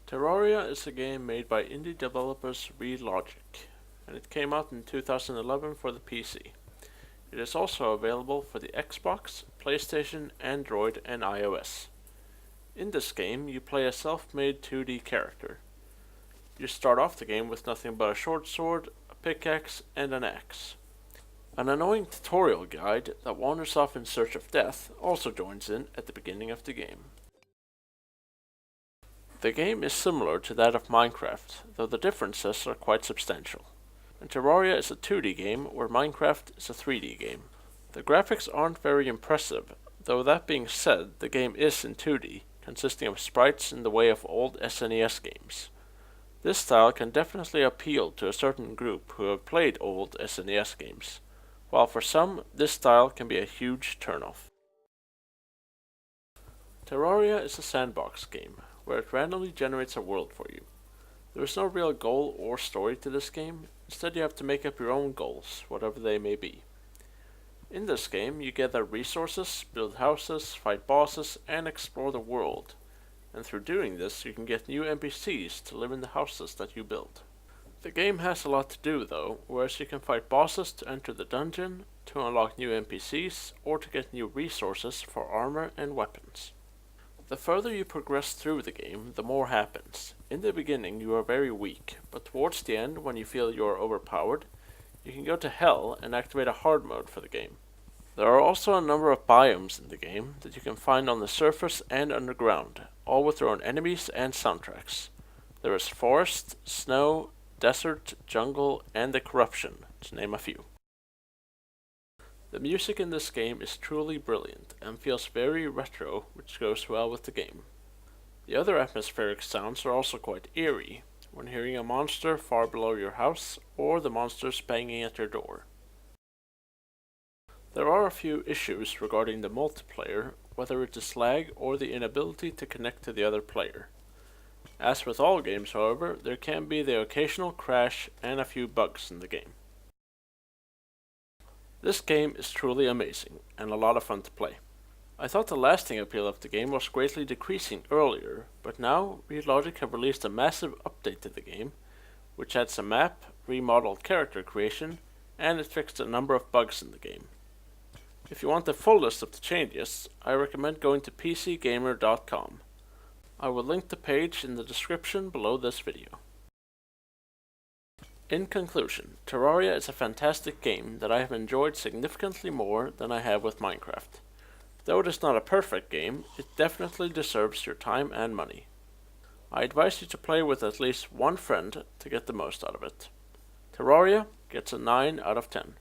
Terraria is a game made by indie developers Logic, and it came out in 2011 for the PC. It is also available for the Xbox, PlayStation, Android, and iOS. In this game, you play a self-made 2D character. You start off the game with nothing but a short sword, a pickaxe, and an axe. An annoying tutorial guide that wanders off in search of death also joins in at the beginning of the game. The game is similar to that of Minecraft, though the differences are quite substantial. And Terraria is a 2D game, where Minecraft is a 3D game. The graphics aren't very impressive, though that being said, the game is in 2D, consisting of sprites in the way of old SNES games. This style can definitely appeal to a certain group who have played old SNES games, while for some, this style can be a huge turnoff. Terraria is a sandbox game, where it randomly generates a world for you. There is no real goal or story to this game, instead you have to make up your own goals, whatever they may be. In this game, you gather resources, build houses, fight bosses, and explore the world, and through doing this you can get new NPCs to live in the houses that you build. The game has a lot to do though, whereas you can fight bosses to enter the dungeon, to unlock new NPCs, or to get new resources for armor and weapons. The further you progress through the game, the more happens. In the beginning you are very weak, but towards the end, when you feel you are overpowered, you can go to hell and activate a hard mode for the game. There are also a number of biomes in the game that you can find on the surface and underground, all with their own enemies and soundtracks. There is forest, snow, desert, jungle, and the corruption, to name a few. The music in this game is truly brilliant and feels very retro, which goes well with the game. The other atmospheric sounds are also quite eerie, when hearing a monster far below your house or the monsters banging at your door. There are a few issues regarding the multiplayer, whether it is lag or the inability to connect to the other player. As with all games, however, there can be the occasional crash and a few bugs in the game. This game is truly amazing, and a lot of fun to play. I thought the lasting appeal of the game was greatly decreasing earlier, but now Logic have released a massive update to the game, which adds a map, remodeled character creation, and it fixed a number of bugs in the game. If you want the full list of the changes, I recommend going to pcgamer.com. I will link the page in the description below this video. In conclusion, Terraria is a fantastic game that I have enjoyed significantly more than I have with Minecraft. Though it is not a perfect game, it definitely deserves your time and money. I advise you to play with at least one friend to get the most out of it. Terraria gets a 9 out of 10.